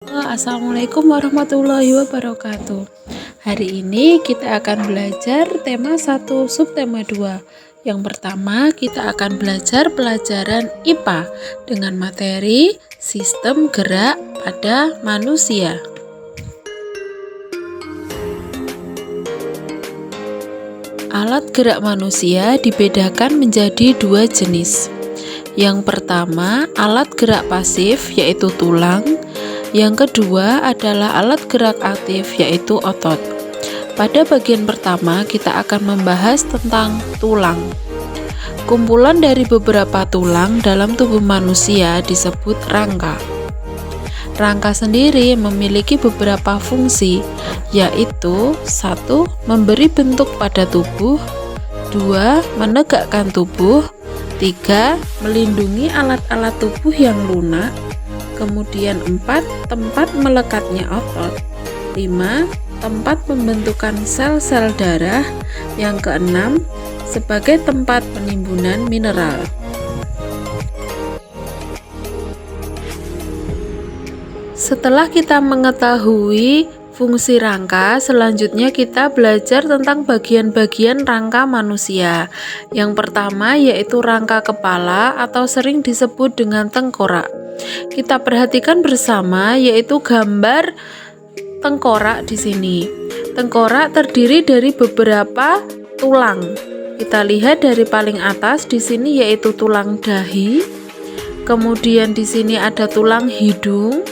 Assalamualaikum warahmatullahi wabarakatuh. Hari ini kita akan belajar tema 1 subtema 2. Yang pertama kita akan belajar pelajaran IPA dengan materi sistem gerak pada manusia. Alat gerak manusia dibedakan menjadi 2 jenis. Yang pertama alat gerak pasif yaitu tulang. Yang kedua adalah alat gerak aktif yaitu otot. Pada bagian pertama kita akan membahas tentang tulang. Kumpulan dari beberapa tulang dalam tubuh manusia disebut rangka. Rangka sendiri memiliki beberapa fungsi, yaitu 1. Memberi bentuk pada tubuh, 2. Menegakkan tubuh, 3. Melindungi alat-alat tubuh yang lunak, kemudian 4. Tempat melekatnya otot, 5. Tempat pembentukan sel-sel darah, yang keenam sebagai tempat penimbunan mineral. Setelah kita mengetahui fungsi rangka, selanjutnya kita belajar tentang bagian-bagian rangka manusia. Yang pertama yaitu rangka kepala atau sering disebut dengan tengkorak. Kita perhatikan bersama yaitu gambar tengkorak di sini. Tengkorak terdiri dari beberapa tulang. Kita lihat dari paling atas di sini yaitu tulang dahi. Kemudian di sini ada tulang hidung.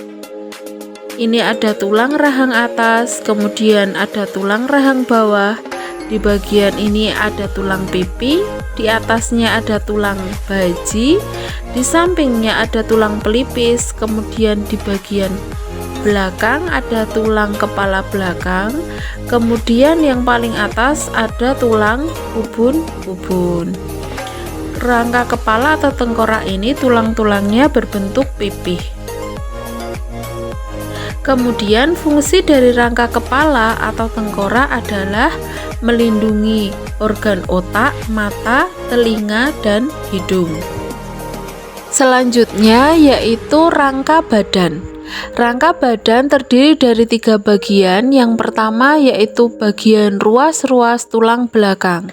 Ini ada tulang rahang atas, kemudian ada tulang rahang bawah. Di bagian ini ada tulang pipi, di atasnya ada tulang baji, di sampingnya ada tulang pelipis, kemudian di bagian belakang ada tulang kepala belakang, kemudian yang paling atas ada tulang ubun-ubun. Rangka kepala atau tengkorak ini tulang-tulangnya berbentuk pipih. Kemudian fungsi dari rangka kepala atau tengkorak adalah melindungi organ otak, mata, telinga, dan hidung. Selanjutnya yaitu rangka badan. Rangka badan terdiri dari 3 bagian. Yang pertama yaitu bagian ruas-ruas tulang belakang.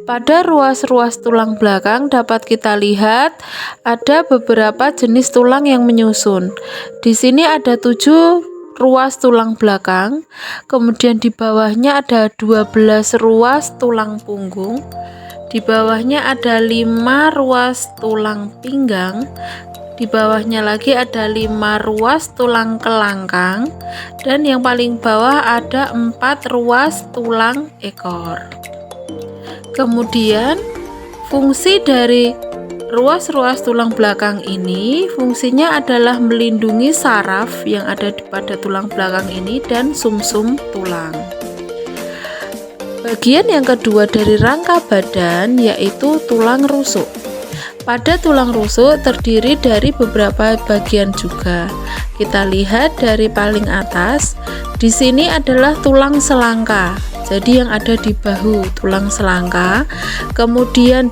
Pada ruas-ruas tulang belakang dapat kita lihat ada beberapa jenis tulang yang menyusun. Di sini ada 7 ruas tulang belakang, kemudian di bawahnya ada 12 ruas tulang punggung, di bawahnya ada 5 ruas tulang pinggang, di bawahnya lagi ada 5 ruas tulang kelangkang, dan yang paling bawah ada 4 ruas tulang ekor. Kemudian fungsi dari ruas-ruas tulang belakang ini fungsinya adalah melindungi saraf yang ada pada tulang belakang ini dan sumsum tulang. Bagian yang kedua dari rangka badan yaitu tulang rusuk. Pada tulang rusuk terdiri dari beberapa bagian juga. Kita lihat dari paling atas, di sini adalah tulang selangka. Jadi yang ada di bahu tulang selangka, kemudian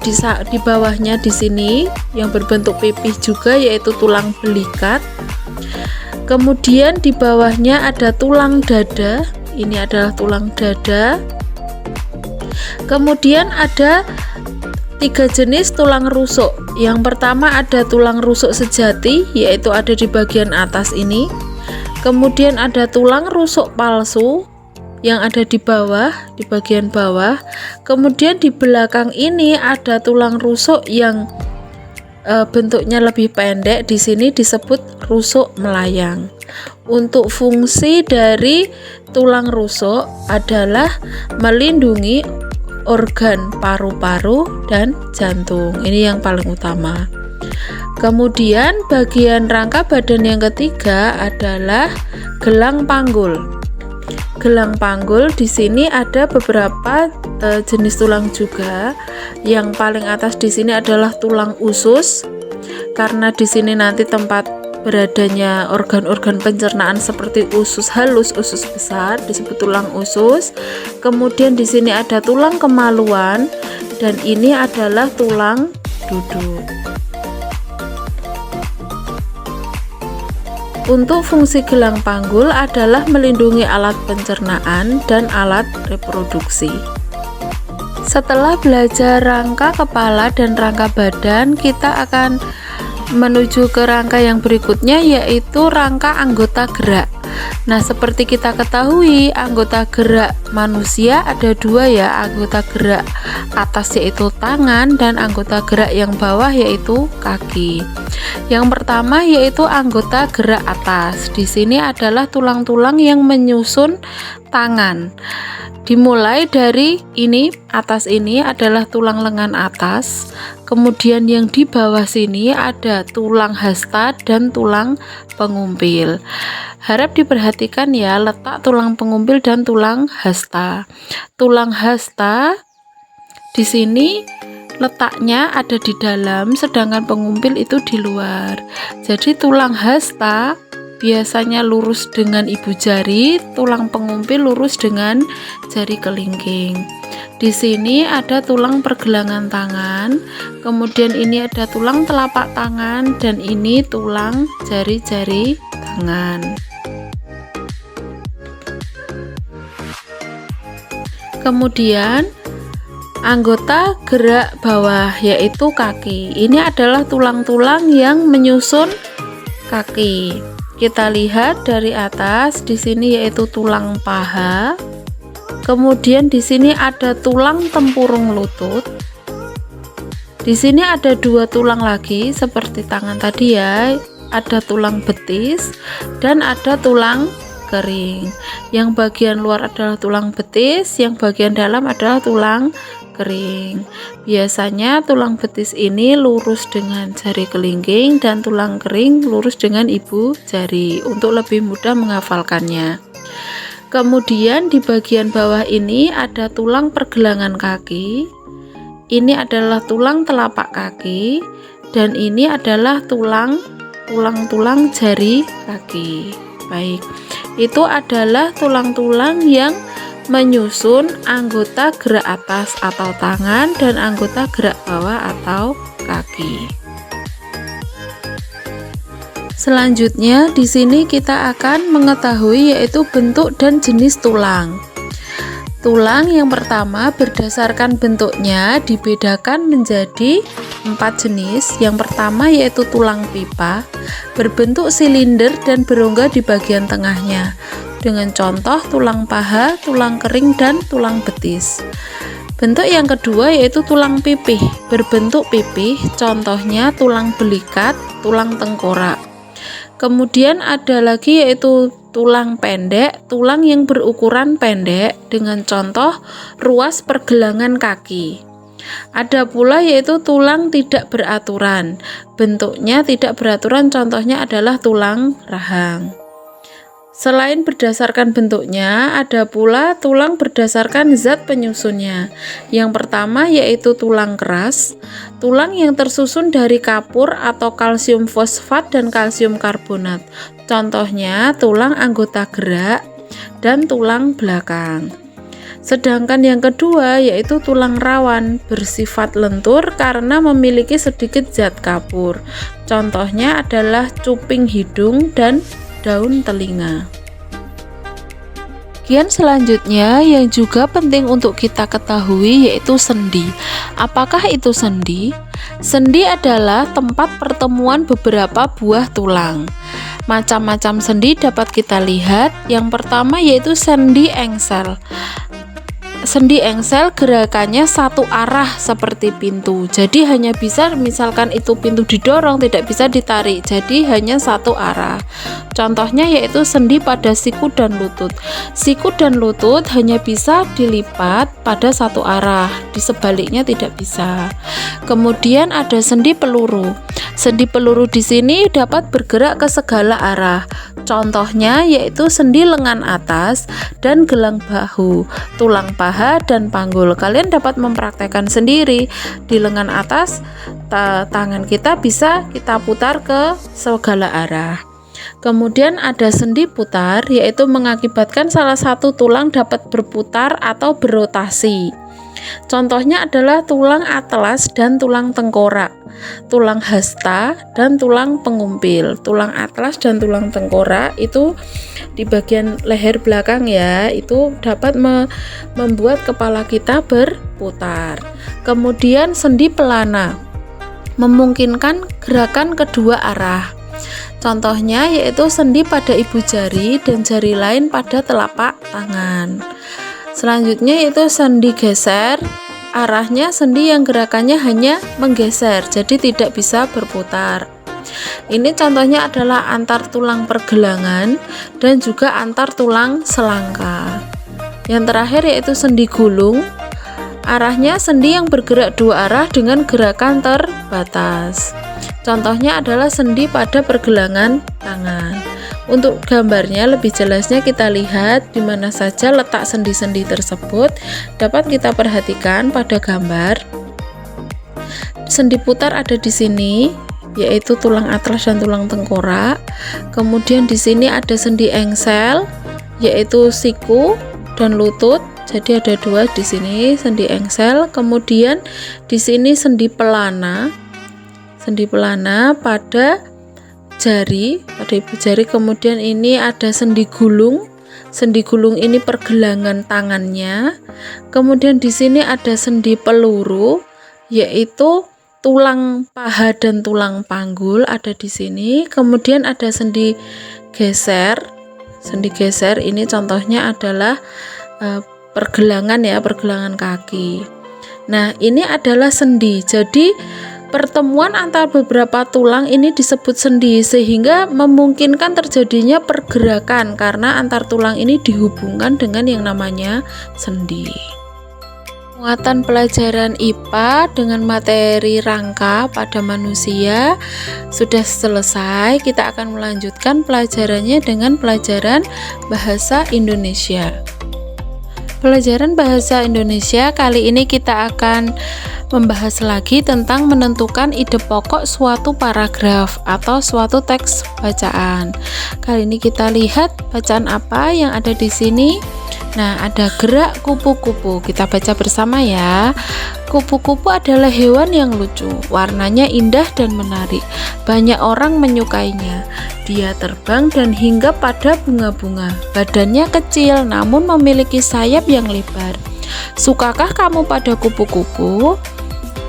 di bawahnya di sini yang berbentuk pipih juga yaitu tulang belikat. Kemudian di bawahnya ada tulang dada, ini adalah tulang dada. Kemudian ada 3 jenis tulang rusuk. Yang pertama ada tulang rusuk sejati yaitu ada di bagian atas ini. Kemudian ada tulang rusuk palsu yang ada di bawah, di bagian bawah. Kemudian di belakang ini ada tulang rusuk yang bentuknya lebih pendek, di sini disebut rusuk melayang. Untuk fungsi dari tulang rusuk adalah melindungi organ paru-paru dan jantung. Ini yang paling utama. Kemudian bagian rangka badan yang ketiga adalah gelang panggul. Gelang panggul di sini ada beberapa jenis tulang juga. Yang paling atas di sini adalah tulang usus, karena di sini nanti tempat beradanya organ-organ pencernaan seperti usus halus, usus besar disebut tulang usus. Kemudian di sini ada tulang kemaluan dan ini adalah tulang duduk. Untuk fungsi gelang panggul adalah melindungi alat pencernaan dan alat reproduksi. Setelah belajar rangka kepala dan rangka badan, kita akan menuju ke rangka yang berikutnya, yaitu rangka anggota gerak. Nah, seperti kita ketahui, anggota gerak manusia ada dua ya, anggota gerak atas yaitu tangan dan anggota gerak yang bawah yaitu kaki. Yang pertama yaitu anggota gerak atas. Di sini adalah tulang-tulang yang menyusun tangan. Dimulai dari ini, atas ini adalah tulang lengan atas, kemudian yang di bawah sini ada tulang hasta dan tulang pengumpil. Harap diperhatikan ya, letak tulang pengumpil dan tulang hasta. Tulang hasta di sini letaknya ada di dalam, sedangkan pengumpil itu di luar. Jadi tulang hasta biasanya lurus dengan ibu jari, tulang pengumpil lurus dengan jari kelingking. Di sini ada tulang pergelangan tangan, kemudian ini ada tulang telapak tangan, dan ini tulang jari-jari tangan. Kemudian anggota gerak bawah yaitu kaki. Ini adalah tulang-tulang yang menyusun kaki. Kita lihat dari atas, di sini yaitu tulang paha. Kemudian di sini ada tulang tempurung lutut. Di sini ada dua tulang lagi seperti tangan tadi ya. Ada tulang betis dan ada tulang kering. Yang bagian luar adalah tulang betis, yang bagian dalam adalah tulang kering. Biasanya tulang betis ini lurus dengan jari kelingking dan tulang kering lurus dengan ibu jari untuk lebih mudah menghafalkannya. Kemudian di bagian bawah ini ada tulang pergelangan kaki. Ini adalah tulang telapak kaki dan ini adalah tulang jari kaki. Baik, itu adalah tulang-tulang yang menyusun anggota gerak atas atau tangan dan anggota gerak bawah atau kaki. Selanjutnya di sini kita akan mengetahui yaitu bentuk dan jenis tulang. Tulang yang pertama berdasarkan bentuknya dibedakan menjadi 4 jenis. Yang pertama yaitu tulang pipa, berbentuk silinder dan berongga di bagian tengahnya, dengan contoh tulang paha, tulang kering, dan tulang betis. Bentuk yang kedua yaitu tulang pipih, berbentuk pipih, contohnya tulang belikat, tulang tengkorak. Kemudian ada lagi yaitu tulang pendek, tulang yang berukuran pendek, dengan contoh ruas pergelangan kaki. Ada pula yaitu tulang tidak beraturan, bentuknya tidak beraturan, contohnya adalah tulang rahang. Selain berdasarkan bentuknya, ada pula tulang berdasarkan zat penyusunnya. Yang pertama yaitu tulang keras, tulang yang tersusun dari kapur atau kalsium fosfat dan kalsium karbonat. Contohnya tulang anggota gerak dan tulang belakang. Sedangkan yang kedua yaitu tulang rawan, bersifat lentur karena memiliki sedikit zat kapur. Contohnya adalah cuping hidung dan daun telinga. Bagian selanjutnya yang juga penting untuk kita ketahui yaitu sendi. Apakah itu sendi? Sendi adalah tempat pertemuan beberapa buah tulang. Macam-macam sendi dapat kita lihat. Yang pertama yaitu sendi engsel. Sendi engsel gerakannya satu arah seperti pintu, jadi hanya bisa, misalkan itu pintu didorong, tidak bisa ditarik, jadi hanya satu arah. Contohnya yaitu sendi pada siku dan lutut. Siku dan lutut hanya bisa dilipat pada satu arah, di sebaliknya tidak bisa. Kemudian ada sendi peluru. Sendi peluru di sini dapat bergerak ke segala arah. Contohnya yaitu sendi lengan atas dan gelang bahu, tulang paha dan panggul. Kalian dapat mempraktekkan sendiri. Di lengan atas, tangan kita bisa kita putar ke segala arah. Kemudian ada sendi putar, yaitu mengakibatkan salah satu tulang dapat berputar atau berotasi. Contohnya adalah tulang atlas dan tulang tengkorak, tulang hasta dan tulang pengumpil. Tulang atlas dan tulang tengkorak itu di bagian leher belakang ya, itu dapat membuat kepala kita berputar. Kemudian sendi pelana memungkinkan gerakan kedua arah. Contohnya yaitu sendi pada ibu jari dan jari lain pada telapak tangan. Selanjutnya yaitu sendi geser, arahnya sendi yang gerakannya hanya menggeser, jadi tidak bisa berputar. Ini contohnya adalah antar tulang pergelangan dan juga antar tulang selangka. Yang terakhir yaitu sendi gulung, arahnya sendi yang bergerak dua arah dengan gerakan terbatas. Contohnya adalah sendi pada pergelangan tangan. Untuk gambarnya lebih jelasnya kita lihat di mana saja letak sendi-sendi tersebut dapat kita perhatikan pada gambar. Sendi putar ada di sini, yaitu tulang atlas dan tulang tengkorak. Kemudian di sini ada sendi engsel, yaitu siku dan lutut. Jadi ada dua di sini, sendi engsel. Kemudian di sini sendi pelana pada jari, pada ibu jari. Kemudian ini ada sendi gulung. Sendi gulung ini pergelangan tangannya. Kemudian di sini ada sendi peluru, yaitu tulang paha dan tulang panggul ada di sini. Kemudian ada sendi geser. Sendi geser ini contohnya adalah pergelangan ya, pergelangan kaki. Nah, ini adalah sendi. Jadi pertemuan antara beberapa tulang ini disebut sendi, sehingga memungkinkan terjadinya pergerakan karena antar tulang ini dihubungkan dengan yang namanya sendi. Muatan pelajaran IPA dengan materi rangka pada manusia sudah selesai. Kita akan melanjutkan pelajarannya dengan pelajaran bahasa Indonesia. Pelajaran bahasa Indonesia kali ini kita akan membahas lagi tentang menentukan ide pokok suatu paragraf atau suatu teks bacaan. Kali ini kita lihat bacaan apa yang ada di sini. Nah, ada gerak kupu-kupu. Kita baca bersama ya. Kupu-kupu adalah hewan yang lucu, warnanya indah dan menarik. Banyak orang menyukainya. Dia terbang dan hinggap pada bunga-bunga. Badannya kecil namun memiliki sayap yang lebar. Sukakah kamu pada kupu-kupu?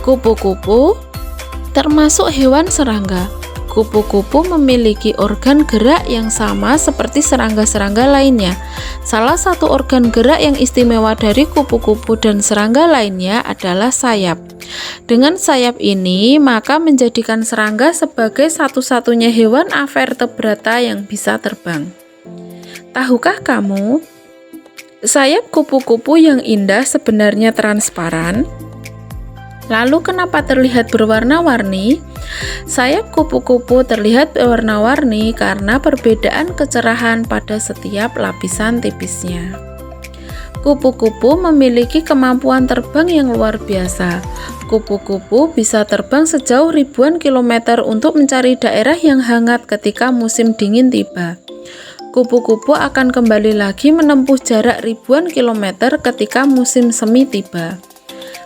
Kupu-kupu termasuk hewan serangga. Kupu-kupu memiliki organ gerak yang sama seperti serangga-serangga lainnya. Salah satu organ gerak yang istimewa dari kupu-kupu dan serangga lainnya adalah sayap. Dengan sayap ini, maka menjadikan serangga sebagai satu-satunya hewan avertebrata yang bisa terbang. Tahukah kamu, sayap kupu-kupu yang indah sebenarnya transparan? Lalu kenapa terlihat berwarna-warni? Sayap kupu-kupu terlihat berwarna-warni karena perbedaan kecerahan pada setiap lapisan tipisnya. Kupu-kupu memiliki kemampuan terbang yang luar biasa. Kupu-kupu bisa terbang sejauh ribuan kilometer untuk mencari daerah yang hangat ketika musim dingin tiba. Kupu-kupu akan kembali lagi menempuh jarak ribuan kilometer ketika musim semi tiba.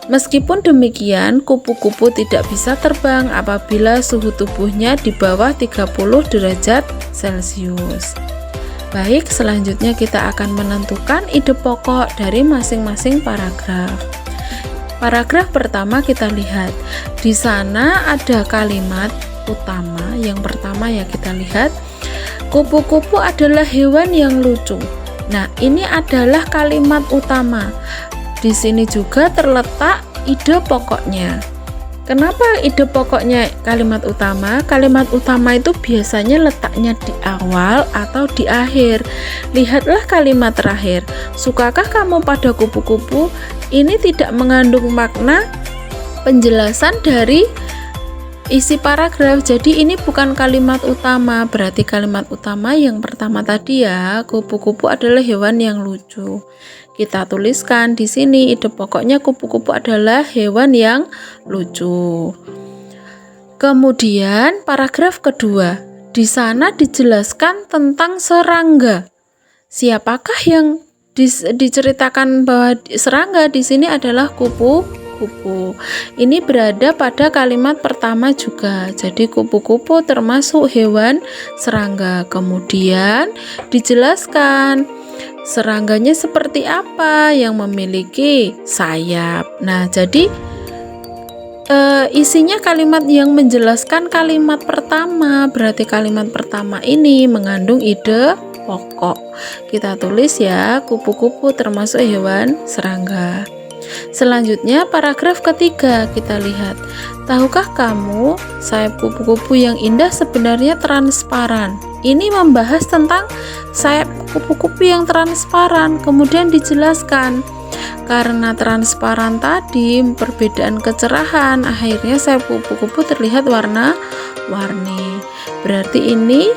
Meskipun demikian, kupu-kupu tidak bisa terbang apabila suhu tubuhnya di bawah 30 derajat Celcius. Baik, selanjutnya kita akan menentukan ide pokok dari masing-masing paragraf. Paragraf pertama kita lihat. Di sana ada kalimat utama. Yang pertama ya kita lihat, kupu-kupu adalah hewan yang lucu. Nah, ini adalah kalimat utama. Di sini juga terletak ide pokoknya. Kenapa ide pokoknya kalimat utama? Kalimat utama itu biasanya letaknya di awal atau di akhir. Lihatlah kalimat terakhir. Sukakah kamu pada kupu-kupu? Ini tidak mengandung makna penjelasan dari isi paragraf. Jadi ini bukan kalimat utama. Berarti kalimat utama yang pertama tadi ya, kupu-kupu adalah hewan yang lucu. Kita tuliskan di sini ide pokoknya kupu-kupu adalah hewan yang lucu. Kemudian paragraf kedua, di sana dijelaskan tentang serangga. Siapakah yang diceritakan bahwa serangga di sini adalah kupu-kupu. Ini berada pada kalimat pertama juga. Jadi kupu-kupu termasuk hewan serangga. Kemudian dijelaskan serangganya seperti apa yang memiliki sayap. Nah, jadi isinya kalimat yang menjelaskan kalimat pertama. Berarti kalimat pertama ini mengandung ide pokok. Kita tulis ya, kupu-kupu termasuk hewan serangga. Selanjutnya paragraf ketiga kita lihat. Tahukah kamu sayap kupu-kupu yang indah sebenarnya transparan? Ini membahas tentang sayap kupu-kupu yang transparan. Kemudian dijelaskan karena transparan tadi perbedaan kecerahan, akhirnya sayap kupu-kupu terlihat warna-warni. Berarti ini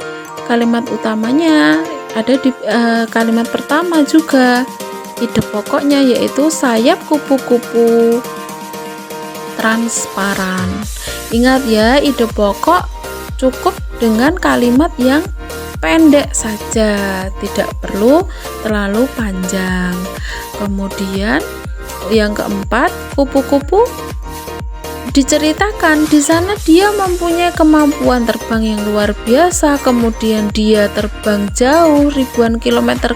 kalimat utamanya ada di kalimat pertama juga. Ide pokoknya yaitu sayap kupu-kupu transparan. Ingat ya, ide pokok cukup dengan kalimat yang pendek saja, tidak perlu terlalu panjang. Kemudian yang keempat, kupu-kupu diceritakan di sana dia mempunyai kemampuan terbang yang luar biasa. Kemudian dia terbang jauh ribuan kilometer.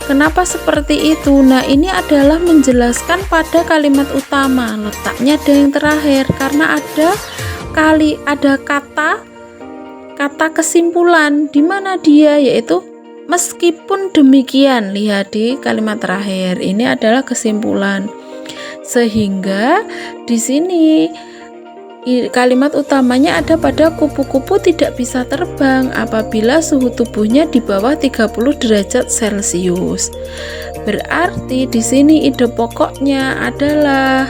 Kenapa seperti itu? Nah, ini adalah menjelaskan pada kalimat utama. Letaknya ada yang terakhir karena ada kata kesimpulan di mana dia yaitu meskipun demikian. Lihat di kalimat terakhir, ini adalah kesimpulan. Sehingga di sini kalimat utamanya ada pada kupu-kupu tidak bisa terbang apabila suhu tubuhnya di bawah 30 derajat Celcius. Berarti di sini ide pokoknya adalah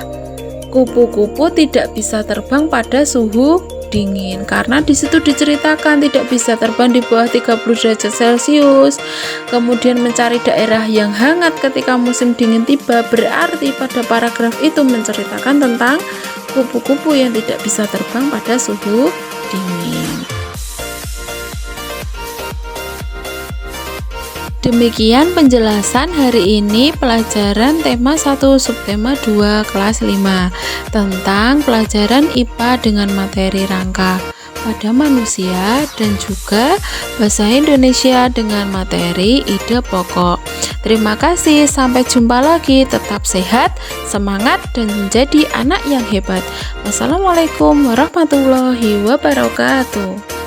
kupu-kupu tidak bisa terbang pada suhu dingin, karena di situ diceritakan tidak bisa terbang di bawah 30 derajat Celcius. Kemudian mencari daerah yang hangat ketika musim dingin tiba. Berarti pada paragraf itu menceritakan tentang kupu-kupu yang tidak bisa terbang pada suhu dingin. Demikian penjelasan hari ini pelajaran tema 1 subtema 2 kelas 5 tentang pelajaran IPA dengan materi rangka pada manusia dan juga bahasa Indonesia dengan materi ide pokok. Terima kasih, sampai jumpa lagi. Tetap sehat, semangat, dan menjadi anak yang hebat. Wassalamualaikum warahmatullahi wabarakatuh.